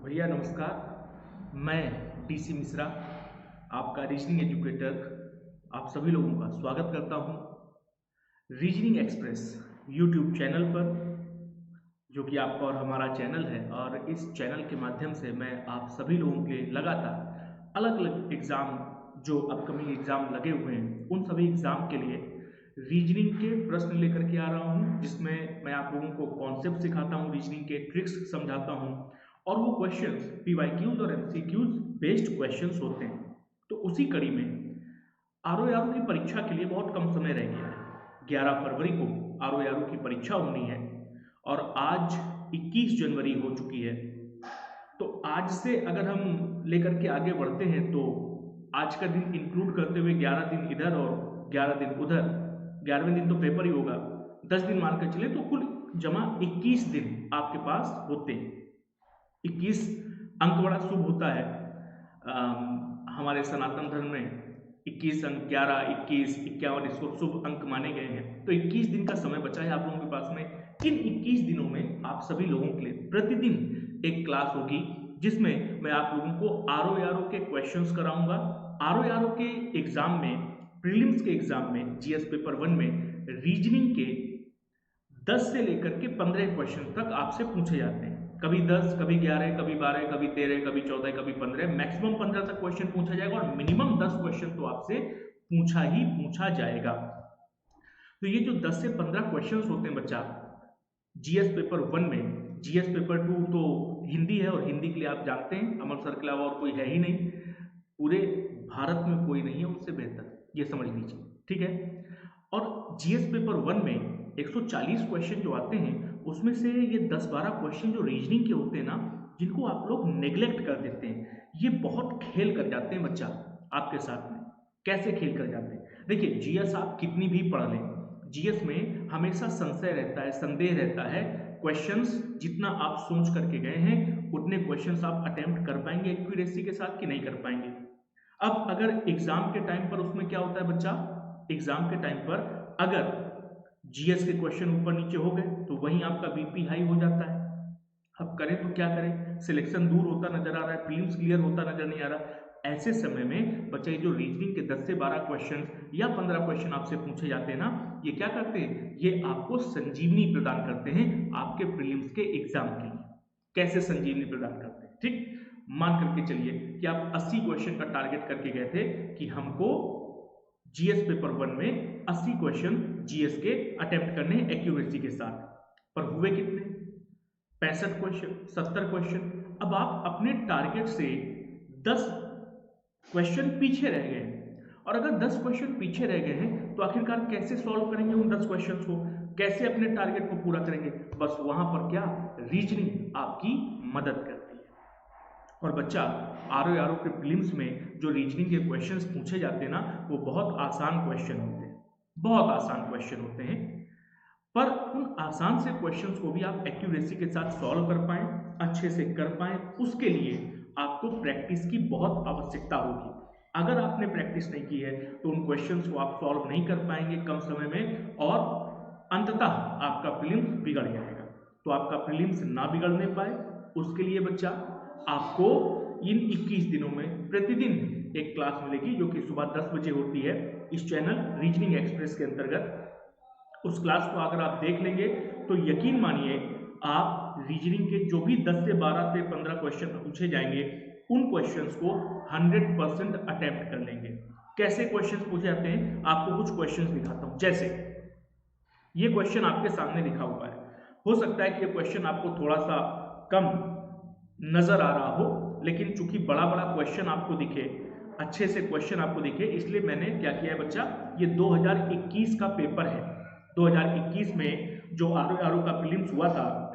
भैया नमस्कार। मैं डीसी मिश्रा, आपका रीजनिंग एजुकेटर, आप सभी लोगों का स्वागत करता हूं रीजनिंग एक्सप्रेस यूट्यूब चैनल पर, जो कि आपका और हमारा चैनल है। और इस चैनल के माध्यम से मैं आप सभी लोगों के लिए लगातार अलग अलग एग्ज़ाम, जो अपकमिंग एग्ज़ाम लगे हुए हैं, उन सभी एग्ज़ाम के लिए रीजनिंग के प्रश्न लेकर के आ रहा हूं, जिसमें मैं आप लोगों को कॉन्सेप्ट सिखाता हूं, रीजनिंग के ट्रिक्स समझाता हूं, और वो क्वेश्चंस पीवाईक्यूज और एमसीक्यूज बेस्ड क्वेश्चंस होते हैं। तो उसी कड़ी में आरओ की परीक्षा के लिए बहुत कम समय रह गया है। 11 फरवरी को आरओ की परीक्षा होनी है और आज 21 जनवरी हो चुकी है। तो आज से अगर हम लेकर के आगे बढ़ते हैं तो आज का दिन इंक्लूड करते हुए 11 दिन इधर और 11 दिन उधर, 11वें दिन तो पेपर ही होगा, 10 दिन मान कर चले तो कुल जमा 21 दिन आपके पास होते हैं। 21 अंक बड़ा शुभ होता है। हमारे सनातन धर्म में 21 अंक, 11, 21, 51 इसको शुभ अंक माने गए हैं। तो 21 दिन का समय बचा है आप लोगों के पास में। इन 21 दिनों में आप सभी लोगों के लिए प्रतिदिन एक क्लास होगी, जिसमें मैं आप लोगों को आरओ के क्वेश्चंस कराऊंगा। आरओ के एग्जाम में, प्रीलिम्स के एग्जाम में, जीएस पेपर 1 में रीजनिंग के 10 से लेकर के 15 क्वेश्चन तक आपसे पूछे जाते हैं। कभी 10, कभी 11, कभी 12, कभी 13, कभी 14, कभी 15, मैक्सिमम 15 तक क्वेश्चन पूछा जाएगा और मिनिमम 10 क्वेश्चन तो आपसे पूछा ही पूछा जाएगा। तो ये जो 10 से 15 क्वेश्चंस होते हैं बच्चा, जीएस पेपर 1 में, जीएस पेपर 2 तो हिंदी है और हिंदी के लिए आप जानते हैं अमर सर के अलावा और कोई है ही नहीं, पूरे भारत में कोई नहीं है उससे बेहतर, ये समझ लीजिए, ठीक है। और जीएस पेपर 1 में 140 क्वेश्चन जो आते हैं, उसमें से ये 10-12 क्वेश्चन जो रीजनिंग के होते हैं ना, जिनको आप लोग नेग्लेक्ट कर देते हैं, ये बहुत खेल कर जाते हैं बच्चा आपके साथ में। कैसे खेल कर जाते हैं? देखिए, जीएस आप कितनी भी पढ़ लें, जीएस में हमेशा संशय रहता है, संदेह रहता है। क्वेश्चंस जितना आप सोच करके गए हैं, उतने क्वेश्चंस आप अटेम्प्ट कर पाएंगे एक्यूरेसी के साथ कि नहीं कर पाएंगे। अब अगर एग्जाम के टाइम पर उसमें क्या होता है बच्चा, एग्जाम के टाइम पर अगर जीएस के क्वेश्चन ऊपर नीचे हो गए तो वहीं आपका बीपी हाई हो जाता है। अब करें तो क्या करें, सिलेक्शन दूर होता नजर आ रहा है, प्रीलिम्स क्लियर होता नजर नहीं आ रहा। ऐसे समय में बच्चा ये जो रीजनिंग के 10 से 12 क्वेश्चन या 15 क्वेश्चन आपसे पूछे जाते हैं ना, ये क्या करते हैं, ये आपको संजीवनी प्रदान करते हैं आपके प्रीलिम्स के एग्जाम के लिए। कैसे संजीवनी प्रदान करते हैं? ठीक, मान करके चलिए कि आप 80 क्वेश्चन का टारगेट करके गए थे कि हमको जीएस पेपर 1 में 80 क्वेश्चन जीएस के अटेम्प्ट करने हैं एक्यूरेसी के साथ, पर हुए कितने? 65 क्वेश्चन, 70 क्वेश्चन। अब आप अपने टारगेट से 10 क्वेश्चन पीछे रह गए हैं, और अगर 10 क्वेश्चन पीछे रह गए हैं तो आखिरकार कैसे सॉल्व करेंगे उन 10 क्वेश्चन को, कैसे अपने टारगेट को पूरा करेंगे? बस वहां पर क्या, रीजनिंग आपकी मदद करती है। और बच्चा आरओ के प्रीलिम्स में जो रीजनिंग के क्वेश्चंस पूछे जाते हैं ना, वो बहुत आसान क्वेश्चन होते हैं, बहुत आसान क्वेश्चन होते हैं। पर उन आसान से क्वेश्चंस को भी आप एक्यूरेसी के साथ सॉल्व कर पाएं, अच्छे से कर पाएं, उसके लिए आपको प्रैक्टिस की बहुत आवश्यकता होगी। अगर आपने प्रैक्टिस नहीं की है तो उन क्वेश्चंस को आप सॉल्व नहीं कर पाएंगे कम समय में, और अंततः आपका प्रीलिम्स बिगड़ जाएगा। तो आपका प्रीलिम्स ना बिगड़ने पाए, उसके लिए बच्चा आपको इन 21 दिनों में प्रतिदिन एक क्लास मिलेगी, जो कि सुबह 10 बजे होती है इस चैनल रीजनिंग एक्सप्रेस के अंतर्गत। उस क्लास को अगर आप देख लेंगे तो यकीन मानिए, आप रीजनिंग के जो भी 10 से 12 से 15 क्वेश्चन पूछे जाएंगे, उन क्वेश्चंस को 100% अटेम्प्ट कर लेंगे। कैसे क्वेश्चंस पूछे जाते हैं, आपको कुछ क्वेश्चंस दिखाता हूं। जैसे ये क्वेश्चन आपके सामने लिखा हुआ है, हो सकता है कि ये क्वेश्चन आपको थोड़ा सा कम नजर आ रहा हो, लेकिन चूंकि बड़ा बड़ा क्वेश्चन आपको दिखे, अच्छे से क्वेश्चन आपको दिखे, इसलिए मैंने क्या किया है बच्चा, ये 2021 का पेपर है। 2021 में जो आरओ का प्रीलिम्स हुआ था,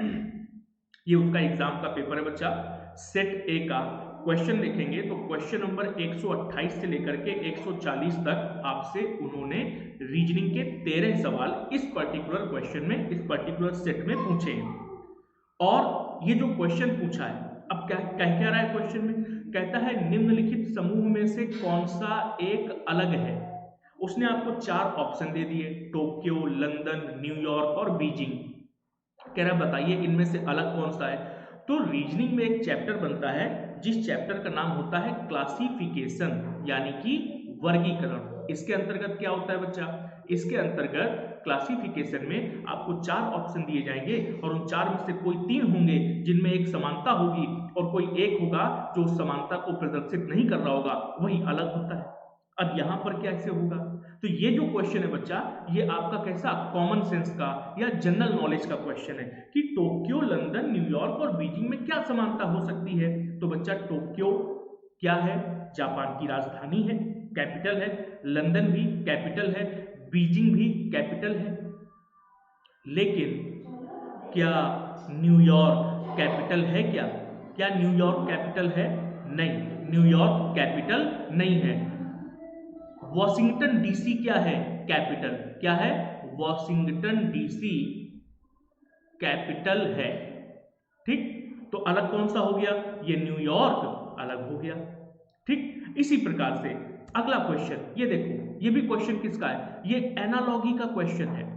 ये उसका एग्जाम का पेपर है बच्चा। सेट ए का क्वेश्चन लिखेंगे तो क्वेश्चन नंबर 128 से लेकर के 140 तक आपसे उन्होंने रीजनिंग के 13 सवाल इस पर्टिकुलर क्वेश्चन में, इस पर्टिकुलर सेट में पूछे हैं। और ये जो क्वेश्चन पूछा है, अब क्या कह क्या रहा है क्वेश्चन में, कहता है निम्नलिखित समूह में से कौन सा एक अलग है। उसने आपको 4 ऑप्शन दे दिए, टोक्यो, लंदन, न्यूयॉर्क और बीजिंग। कह रहा है बताइए इनमें से अलग कौन सा है। तो रीजनिंग में एक चैप्टर बनता है जिस चैप्टर का नाम होता है क्लासिफिकेशन, यानी कि वर्गीकरण। इसके अंतर्गत क्या होता है बच्चा, इसके अंतर्गत क्लासिफिकेशन में आपको 4 ऑप्शन दिए जाएंगे और उन 4 में से कोई 3 होंगे जिनमें एक समानता होगी और कोई एक होगा जो उस समानता को प्रदर्शित नहीं कर रहा होगा, वही अलग होता है। अब यहां पर कैसे होगा, तो ये जो क्वेश्चन है बच्चा, ये आपका कैसा कॉमन सेंस का या जनरल नॉलेज का क्वेश्चन है कि टोक्यो, लंदन, न्यूयॉर्क और बीजिंग में क्या समानता हो सकती है। तो बच्चा टोक्यो क्या है, जापान की राजधानी है, कैपिटल है, लंदन भी कैपिटल है, बीजिंग भी कैपिटल है, लेकिन क्या न्यूयॉर्क कैपिटल है क्या, क्या न्यूयॉर्क कैपिटल है, नहीं, न्यूयॉर्क कैपिटल नहीं है। वॉशिंगटन डीसी क्या है, कैपिटल, क्या है, वॉशिंगटन डीसी कैपिटल है, ठीक। तो अलग कौन सा हो गया, ये न्यूयॉर्क अलग हो गया, ठीक। इसी प्रकार से अगला क्वेश्चन, ये देखो, ये भी क्वेश्चन किसका है, ये एनालॉगी का क्वेश्चन है।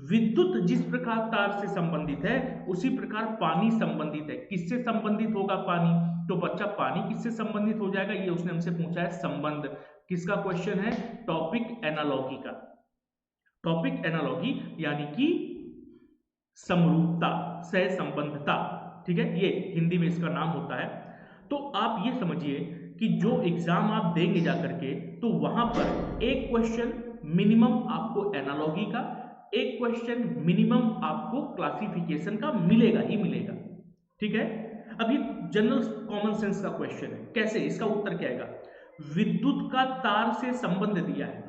विद्युत जिस प्रकार तार से संबंधित है उसी प्रकार पानी संबंधित है। किससे संबंधित होगा पानी, तो बच्चा पानी किससे संबंधित हो जाएगा, ये उसने हमसे पूछा है संबंध। किसका क्वेश्चन है, टॉपिक एनालॉगी का। टॉपिक एनालॉगी यानी कि समरूपता, सहसंबंधता, ठीक है, ये हिंदी में इसका नाम होता है। तो आप ये समझिए कि जो एग्जाम आप देंगे जाकर के, तो वहां पर एक क्वेश्चन मिनिमम आपको एनालॉगी का, एक क्वेश्चन मिनिमम आपको क्लासिफिकेशन का मिलेगा ही मिलेगा, ठीक है। अभी जनरल कॉमन सेंस का क्वेश्चन है, कैसे, इसका उत्तर क्या आएगा, विद्युत का तार से संबंध दिया है,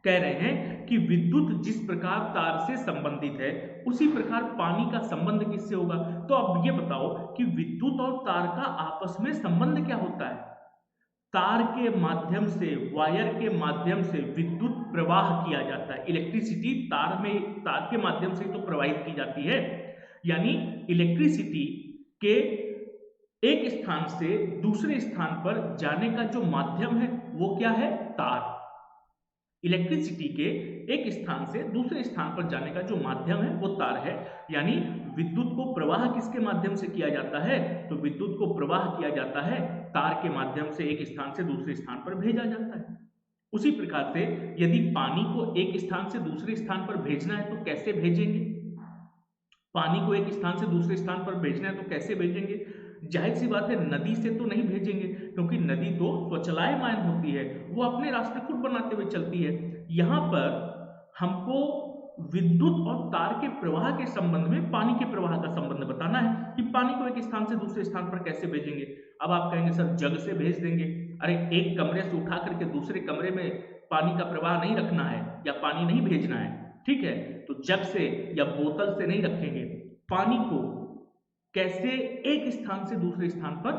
कह रहे हैं कि विद्युत जिस प्रकार तार से संबंधित है उसी प्रकार पानी का संबंध किससे होगा। तो अब ये बताओ कि विद्युत और तार का आपस में संबंध क्या होता है। तार के माध्यम से, वायर के माध्यम से विद्युत प्रवाह किया जाता है। इलेक्ट्रिसिटी तार के माध्यम से तो प्रवाहित की जाती है, यानी इलेक्ट्रिसिटी के एक स्थान से दूसरे स्थान पर जाने का जो माध्यम है वो क्या है, तार। इलेक्ट्रिसिटी के एक स्थान से दूसरे स्थान पर जाने का जो माध्यम है वो तार है। यानी विद्युत को प्रवाह किसके माध्यम से किया जाता है, तो विद्युत को प्रवाह किया जाता है तार के माध्यम से, एक स्थान से दूसरे स्थान पर भेजा जाता है। उसी प्रकार से यदि पानी को एक स्थान से दूसरे स्थान पर भेजना है तो कैसे भेजेंगे, पानी को एक स्थान से दूसरे स्थान पर भेजना है तो कैसे भेजेंगे। जाहिर सी बात है नदी से तो नहीं भेजेंगे, क्योंकि नदी तो स्वचलायमान होती है, वो अपने रास्ते खुद बनाते हुए चलती है। यहां पर हमको विद्युत और तार के प्रवाह के संबंध में पानी के प्रवाह का संबंध बताना है कि पानी को एक स्थान से दूसरे स्थान पर कैसे भेजेंगे। अब आप कहेंगे सर जग से भेज देंगे, अरे एक कमरे से उठा करके दूसरे कमरे में पानी का प्रवाह नहीं रखना है या पानी नहीं भेजना है, ठीक है, तो जग से या बोतल से नहीं रखेंगे। पानी को कैसे एक स्थान से दूसरे स्थान पर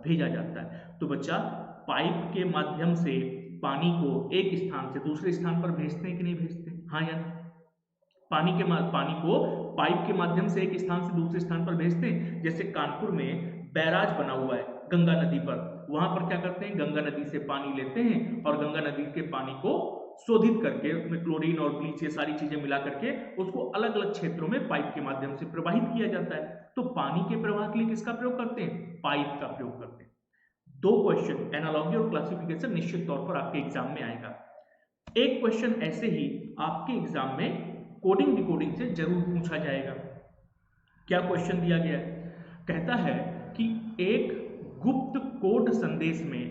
भेजा जाता है, तो बच्चा पाइप के माध्यम से पानी को एक स्थान से दूसरे स्थान पर भेजते हैं कि नहीं भेजते, हाँ या नहीं। पानी को पाइप के माध्यम से एक स्थान से दूसरे स्थान पर भेजते हैं। जैसे कानपुर में बैराज बना हुआ है गंगा नदी पर, वहां पर क्या करते हैं, गंगा नदी से पानी लेते हैं और गंगा नदी के पानी को शोधित करके उसमें क्लोरीन और ब्लीच ये सारी चीजें मिला करके उसको अलग अलग क्षेत्रों में पाइप के माध्यम से प्रवाहित किया जाता है। तो पानी के प्रवाह के लिए किसका प्रयोग करते हैं, पाइप का प्रयोग करते हैं। दो क्वेश्चन एनालॉजी और क्लासिफिकेशन निश्चित तौर पर आपके एग्जाम में आएगा। एक क्वेश्चन ऐसे ही आपके एग्जाम में कोडिंग डिकोडिंग से जरूर पूछा जाएगा। क्या क्वेश्चन दिया गया है, कहता है कि एक गुप्त कोड संदेश में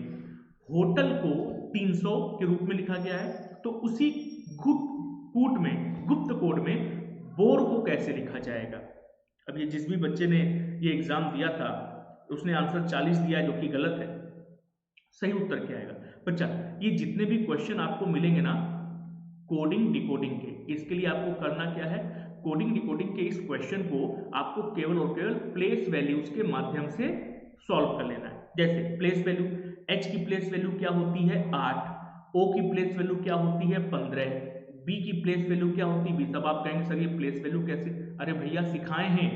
होटल को 300 के रूप में लिखा गया है, तो उसी गुप्त कोड में बोर को कैसे लिखा जाएगा। अब ये जिस भी बच्चे ने ये एग्जाम दिया था उसने आंसर 40 दिया जो कि गलत है। सही उत्तर क्या आएगा बच्चा, ये जितने भी क्वेश्चन आपको मिलेंगे ना कोडिंग डिकोडिंग के, इसके लिए आपको करना क्या है, कोडिंग डिकोडिंग के इस क्वेश्चन को आपको केवल और केवल प्लेस वैल्यूज के माध्यम से सॉल्व कर लेना है। जैसे प्लेस वैल्यू, h की प्लेस वैल्यू क्या होती है 8, o की प्लेस वैल्यू क्या होती है 15, b की प्लेस वैल्यू क्या होती है 20। अब आप कहेंगे सर ये प्लेस वैल्यू कैसे, अरे भैया सिखाए हैं,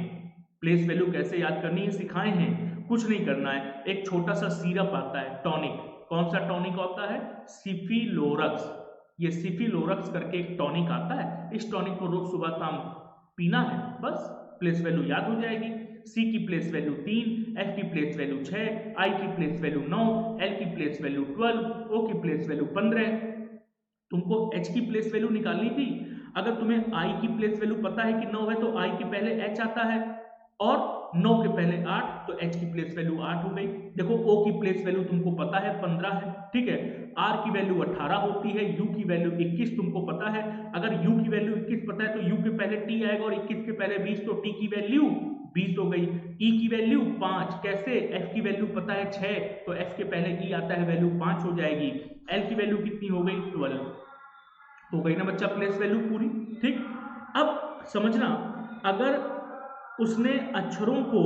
प्लेस वैल्यू कैसे याद करनी है सिखाए हैं, कुछ नहीं करना है। एक छोटा सा सिरप आता है टॉनिक, कौन सा टॉनिक होता है, सिफिलोरक्स। ये सिफिलोरक्स करके एक टॉनिक आता है, इस टॉनिक को रोज सुबह शाम पीना है, बस प्लेस वैल्यू याद हो जाएगी। सी की प्लेस वैल्यू 3, एफ की प्लेस वैल्यू 6, आई की प्लेस वैल्यू 9, एल की प्लेस वैल्यू 12, ओ की प्लेस वैल्यू 15। तुमको एच की प्लेस वैल्यू निकालनी थी। अगर तुम्हें आई की प्लेस वैल्यू पता है कि 9 है तो आई के पहले एच आता है और 9 के पहले 8, तो एच की प्लेस वैल्यू 8 हो गई। देखो ओ की प्लेस वैल्यू तुमको पता है 15 है, ठीक है। आर की वैल्यू 18 होती है, यू की वैल्यू 21 तुमको पता है। अगर यू की वैल्यू 21 पता है तो यू के पहले टी आएगा और 21 के पहले 20, तो टी की वैल्यू 20 हो गई। ई की वैल्यू 5, कैसे? एफ की वैल्यू पता है 6, तो एफ के पहले ई आता है, वैल्यू 5 हो जाएगी। एल की वैल्यू कितनी हो गई? 12 हो गई ना बच्चा प्लेस वैल्यू पूरी, ठीक। अब समझना, अगर उसने अक्षरों को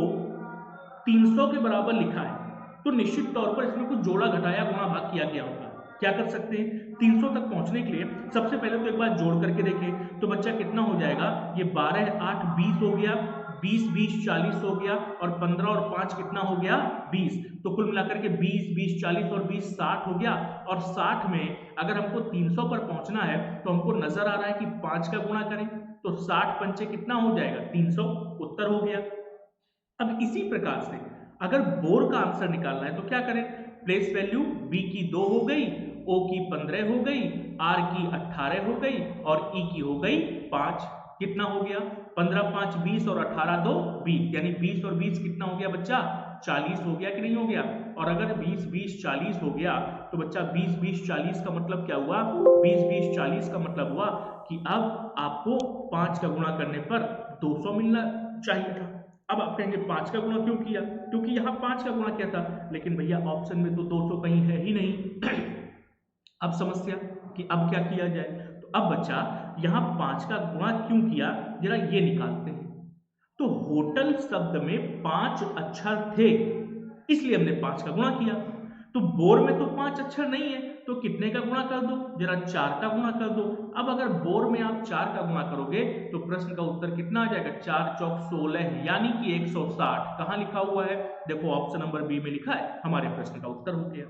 300 के बराबर लिखा है तो निश्चित तौर पर इसमें कुछ जोड़ा, घटाया, गुणा, भाग किया गया होगा। क्या कर सकते हैं? 300 तक पहुंचने के लिए सबसे पहले तो एक बार जोड़ करके देखें तो बच्चा कितना हो जाएगा? ये 12 8 20 हो गया, 20 20 40 हो गया, और 15 और 5 कितना हो गया? 20। तो कुल मिलाकर के 20 20 40 और 20 60 हो गया। और 60 में अगर हमको 300 पर पहुंचना है तो हमको नजर आ रहा है कि 5 का गुणा करें, तो 60 पंचे कितना हो जाएगा? 300, उत्तर हो गया। अब इसी प्रकार से अगर बोर का आंसर निकालना है तो क्या करें? प्लेस वैल्यू बी की 2 हो गई, ओ की 15 हो गई, आर की 18 हो गई और ई की हो गई 5। कितना हो गया? 15 5 20 और 18 2 20, यानी 20 और 20 कितना हो गया बच्चा? 40 हो गया कि नहीं हो गया? और अगर 20 20 40 हो गया तो बच्चा 20 20 40 का मतलब क्या हुआ? 20 20 40 का मतलब हुआ कि अब आपको 5 का गुणा करने पर 200 मिलना चाहिए था। अब आप कहेंगे 5 का गुणा क्यों किया? क्योंकि यहाँ 5 का गुणा किया था, लेकिन भैया ऑप्शन में तो 200 कहीं है ही नहीं। अब समस्या कि अब क्या किया जाए। तो अब बच्चा यहाँ 5 का गुणा क्यों किया, जरा ये निकालते हैं। तो होटल शब्द में 5 अक्षर थे, इसलिए हमने 5 का गुणा किया। तो बोर में तो 5 अक्षर नहीं है, तो कितने का गुणा कर दो? जरा 4 का गुणा कर दो। अब अगर बोर में आप 4 का गुणा करोगे तो प्रश्न का उत्तर कितना आ जाएगा? 4 चौक 16, यानी कि 160। कहां लिखा हुआ है? देखो ऑप्शन नंबर बी में लिखा है, हमारे प्रश्न का उत्तर हो गया।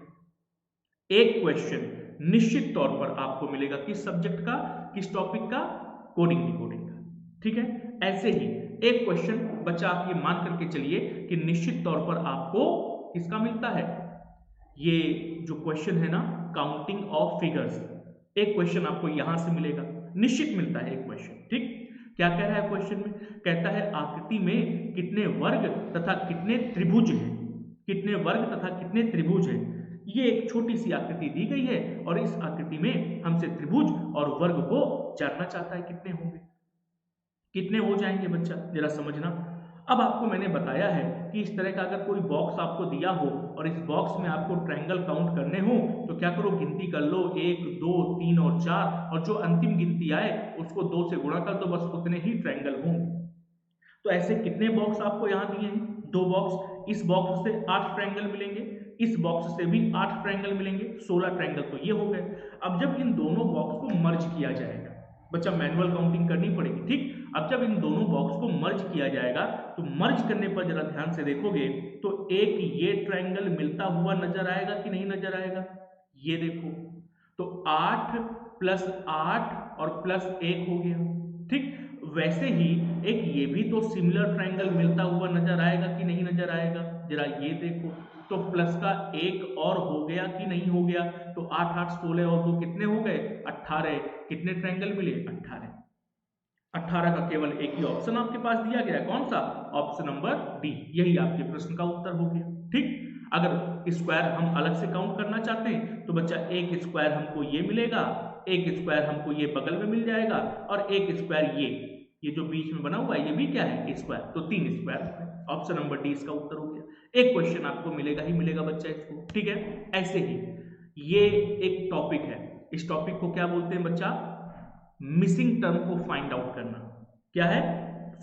एक क्वेश्चन निश्चित तौर पर आपको मिलेगा, किस सब्जेक्ट का, किस टॉपिक का? कोडिंग डिकोडिंग का, ठीक है। ऐसे ही एक क्वेश्चन बच्चा आप ये मान करके चलिए कि निश्चित तौर पर आपको किसका मिलता है? ये जो क्वेश्चन है ना, काउंटिंग ऑफ फिगर्स, एक क्वेश्चन आपको यहां से मिलेगा, निश्चित मिलता है एक क्वेश्चन, ठीक। क्या कह रहा है क्वेश्चन में? कहता है आकृति में कितने वर्ग तथा कितने त्रिभुज हैं? कितने वर्ग तथा कितने त्रिभुज हैं? ये एक छोटी सी आकृति दी गई है और इस आकृति में हमसे त्रिभुज और वर्ग को जानना चाहता है, कितने होंगे, कितने हो जाएंगे बच्चा, जरा समझना। अब आपको मैंने बताया है कि इस तरह का अगर कोई बॉक्स आपको दिया हो और इस बॉक्स में आपको ट्रायंगल काउंट करने हो तो क्या करो? गिनती कर लो, 1 2 3 और 4, और जो अंतिम गिनती आए उसको 2 से गुणा कर दो, बस उतने ही ट्रायंगल होंगे। तो ऐसे कितने बॉक्स आपको यहाँ दिए हैं? 2 बॉक्स। इस बॉक्स से 8 ट्रायंगल मिलेंगे, इस बॉक्स से भी 8 ट्रायंगल मिलेंगे, 16 ट्रायंगल तो ये हो गए। अब जब इन दोनों बॉक्स को मर्ज किया जाएगा, बच्चा मैनुअल काउंटिंग करनी पड़ेगी, ठीक। अब जब इन दोनों बॉक्स को मर्ज किया जाएगा तो मर्ज करने पर जरा ध्यान से देखोगे तो एक ये ट्रायंगल मिलता हुआ नजर आएगा कि नहीं नजर आएगा? ये देखो, तो 8 प्लस 8 और प्लस 1 हो गया, ठीक। वैसे ही एक ये भी तो सिमिलर ट्रायंगल मिलता हुआ नजर आएगा कि नहीं नजर आएगा? जरा ये देखो, तो प्लस का 1 और हो गया कि नहीं हो गया? तो 8 8 16 और 2 कितने हो गए? 18। कितने ट्रायंगल मिले? 18। 18 का केवल एक ही ऑप्शन आपके पास दिया गया है, कौन सा? ऑप्शन नंबर डी, यही आपके प्रश्न का उत्तर हो गया, ठीक। अगर स्क्वायर हम अलग से काउंट करना चाहते हैं तो बच्चा एक स्क्वायर हमको ये मिलेगा, एक स्क्वायर हमको ये बगल में मिल जाएगा, और एक स्क्वायर ये जो बीच में बना हुआ है ये भी क्या है? स्क्वायर। तो 3 स्क्वायर। ऑप्शन नंबर डी इसका उत्तर हो गया। एक क्वेश्चन आपको मिलेगा ही मिलेगा बच्चा इसको, ठीक है। ऐसे ही ये एक टॉपिक है, इस टॉपिक को क्या बोलते हैं बच्चा? मिसिंग टर्म को फाइंड आउट करना। क्या है?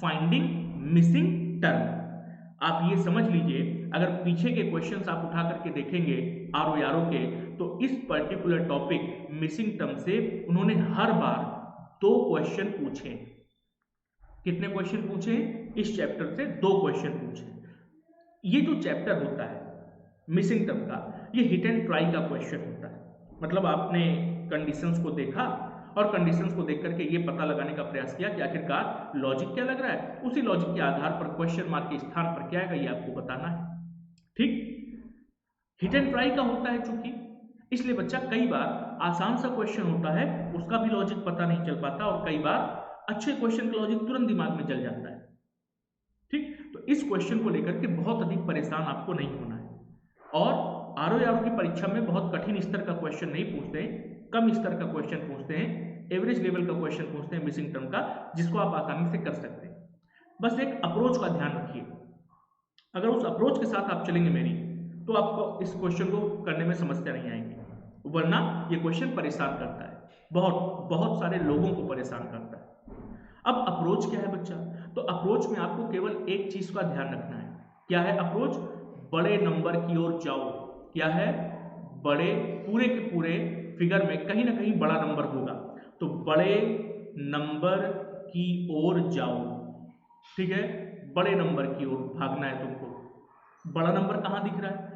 Finding missing term. आप ये समझ लीजिए, अगर पीछे के क्वेश्चंस आप उठा करके देखेंगे आरो यारो के, तो इस पर्टिकुलर टॉपिक मिसिंग टर्म से उन्होंने हर बार 2 क्वेश्चन पूछे। कितने क्वेश्चन पूछे? इस चैप्टर से 2 क्वेश्चन पूछे। ये जो चैप्टर होता है मिसिंग टर्म का, ये हिट एंड ट्राई का क्वेश्चन होता है। मतलब आपने कंडीशंस को देखा और कंडीशंस को देख करके ये पता लगाने का प्रयास किया कि आखिरकार लॉजिक क्या लग रहा है, उसी लॉजिक के आधार पर क्वेश्चन मार्क के स्थान पर क्या आएगा ये आपको बताना है। ठीक, हिट एंड ट्राई का होता है चूंकि, इसलिए बच्चा कई बार आसान सा क्वेश्चन होता है उसका भी लॉजिक पता नहीं चल पाता और कई बार अच्छे क्वेश्चन का लॉजिक तुरंत दिमाग में चल जाता है। ठीक, तो इस क्वेश्चन को लेकर के बहुत अधिक परेशान आपको नहीं होना है। और आरओ की परीक्षा में बहुत कठिन स्तर का क्वेश्चन नहीं पूछते हैं, कम स्तर का क्वेश्चन पूछते हैं, एवरेज लेवल का क्वेश्चन पूछते हैं मिसिंग टर्म का, जिसको आप आसानी से कर सकते हैं। बस एक अप्रोच का ध्यान रखिए, अगर उस अप्रोच के साथ आप चलेंगे मेरी, तो आपको इस क्वेश्चन को करने में समस्या नहीं आएगी, वरना ये क्वेश्चन परेशान करता है, बहुत बहुत सारे लोगों को परेशान करता है। अब अप्रोच क्या है बच्चा, तो अप्रोच में आपको केवल एक चीज का ध्यान रखना है। क्या है अप्रोच? बड़े नंबर की ओर जाओ। क्या है? बड़े, पूरे के पूरे फिगर में कहीं ना कहीं बड़ा नंबर होगा, तो बड़े नंबर की ओर जाओ। ठीक है, बड़े नंबर की ओर भागना है तुमको। बड़ा नंबर कहां दिख रहा है?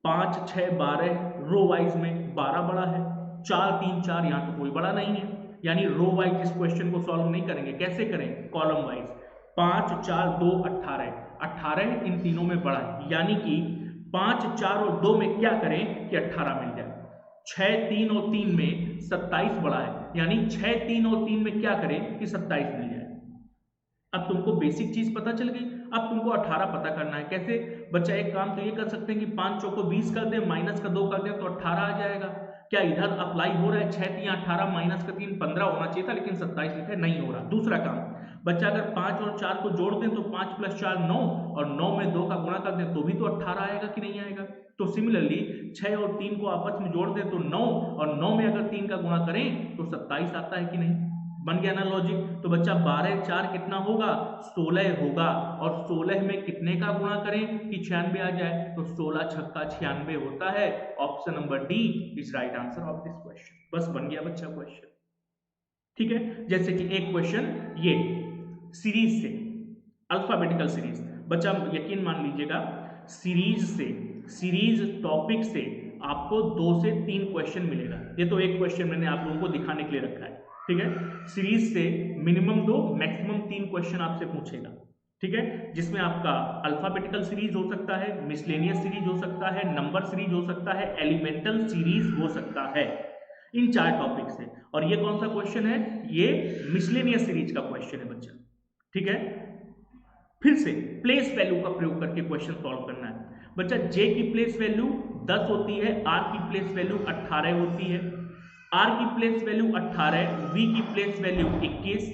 5, 6, 12 रो वाइज में 12 बड़ा है, 4, 3, 4 यहाँ तो कोई बड़ा नहीं है, यानी रो वाइज इस क्वेश्चन को सॉल्व नहीं करेंगे। कैसे करें? Column wise. 5, 4, 2, 18, 18 इन तीनों में बड़ा है, यानी कि 5, 4 और 2 में क्या करें कि 18 मिल जाए। 6, 3 और 3 में 27 बड़ा है, यानी 6, 3 और 3 में क्या करें कि 27 मिल जाए। अब तुमको बेसिक चीज पता चल गई, अब तुमको 18 पता करना है। कैसे बच्चा? एक काम तो ये कर सकते हैं कि 5 चौको 20 कर दें, माइनस का 2 कर दें तो 18 आ जाएगा। क्या इधर अप्लाई हो रहा है? 6 3 18, माइनस का 3 15 होना चाहिए था, लेकिन 27 लिखा है, नहीं हो रहा। दूसरा काम, बच्चा अगर 5 और 4 को जोड़ दें तो 5 + 4 9, और 9 में 2 का गुणा कर दें तो भी तो 18 आएगा कि नहीं आएगा। तो सिमिलरली 6 और 3 को आपस में जोड़ दें तो 9, और 9 में अगर 3 का गुणा करें तो 27 आता है कि नहीं। बन गया ना लॉजिक। तो बच्चा 12 4 कितना होगा? 16 होगा, और 16 में कितने का गुणा करें कि 96 आ जाए? तो 16 छक्का 96 होता है। Option number D is right answer of this question. बस बन गया बच्चा क्वेश्चन। ठीक है, जैसे कि एक क्वेश्चन ये सीरीज से, अल्फाबेटिकल सीरीज, बच्चा यकीन मान लीजिएगा, सीरीज से, सीरीज टॉपिक से आपको 2 से 3 क्वेश्चन मिलेगा। ये तो एक क्वेश्चन मैंने आप लोगों को दिखाने के लिए रखा है। ठीक है, सीरीज से मिनिमम 2 मैक्सिमम 3 क्वेश्चन आपसे पूछेगा। ठीक है, जिसमें आपका अल्फाबेटिकल सीरीज हो सकता है, मिसलेनियस सीरीज हो सकता है, नंबर सीरीज हो सकता है, एलिमेंटल सीरीज हो सकता है, इन 4 टॉपिक से। और ये कौन सा क्वेश्चन है? ये मिसलेनियस सीरीज का क्वेश्चन है बच्चा। ठीक है, फिर से प्लेस वैल्यू का प्रयोग करके क्वेश्चन सॉल्व करना है बच्चा। जे की प्लेस वैल्यू 10 होती है, आर की प्लेस वैल्यू 18 होती है, आर की प्लेस वैल्यू 18, वी की प्लेस वैल्यू 21,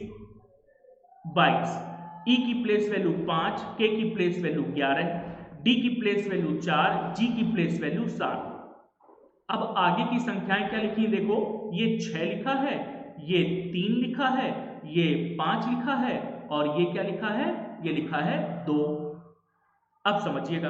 22, ई की प्लेस वैल्यू 5, के की प्लेस वैल्यू 11, डी की प्लेस वैल्यू 4, जी की प्लेस वैल्यू 7। अब आगे की संख्याएं क्या लिखी है देखो, ये 6 लिखा है, ये 3 लिखा है, ये 5 लिखा है, और ये क्या लिखा है? ये लिखा है 2। अब समझिएगा,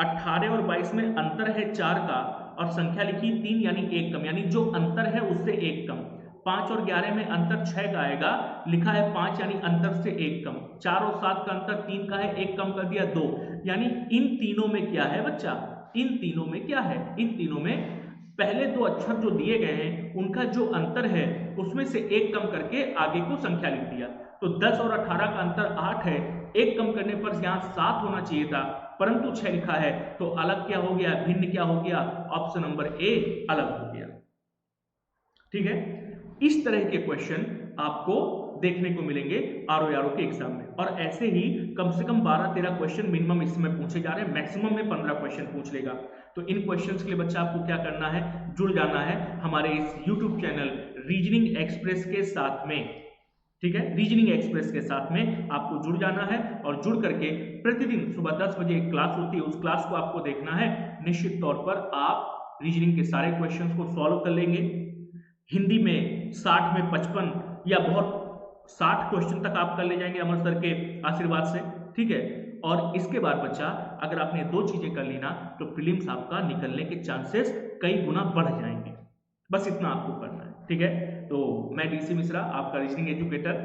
18 और 22 में अंतर है 4 का, और संख्या लिखी 3 यानी 1 कम, यानी जो अंतर है उससे 1 कम। 5 और 11 में अंतर 6 का आएगा, लिखा है 5 यानी अंतर से 1 कम। 4 और 7 का अंतर 3 का है, 1 कम कर दिया 2, यानी इन तीनों में क्या है बच्चा? इन तीनों में क्या है? इन तीनों में पहले 2 अक्षर जो दिए गए हैं उनका जो अंतर है उसमें से 1 कम करके आगे को संख्या लिख दिया। तो 10 और 18 का अंतर 8 है, 1 कम करने पर यहाँ 7 होना चाहिए था, परंतु 6 लिखा है, तो अलग क्या हो गया? भिन्न क्या हो गया? ऑप्शन नंबर ए अलग हो गया। ठीक है, इस तरह के क्वेश्चन आपको देखने को मिलेंगे आरओ के एग्जाम में, और ऐसे ही कम से कम 12-13 क्वेश्चन मिनिमम इस समय पूछे जा रहे हैं, मैक्सिमम में 15 क्वेश्चन पूछ लेगा। तो इन क्वेश्चंस के लिए बच्चा आपको क्या करना है? जुड़ जाना है हमारे इस यूट्यूब चैनल रीजनिंग एक्सप्रेस के साथ में। ठीक है, रीजनिंग एक्सप्रेस के साथ में आपको जुड़ जाना है, और जुड़ करके प्रतिदिन सुबह 10 बजे एक क्लास होती है, उस क्लास को आपको देखना है। निश्चित तौर पर आप रीजनिंग के सारे क्वेश्चंस को सॉल्व कर लेंगे। हिंदी में 60 में 55 या बहुत 60 क्वेश्चन तक आप कर ले जाएंगे अमर सर के आशीर्वाद से। ठीक है, और इसके बाद बच्चा अगर आपने 2 चीजें कर ली ना, तो प्रीलिम्स आपका निकलने के चांसेस कई गुना बढ़ जाएंगे। बस इतना आपको करना है। ठीक है, तो मैं डीसी मिश्रा, आपका रीजनिंग एजुकेटर,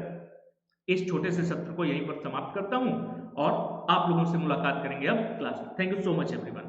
इस छोटे से सत्र को यहीं पर समाप्त करता हूं, और आप लोगों से मुलाकात करेंगे अब क्लास में। Thank you so much everyone.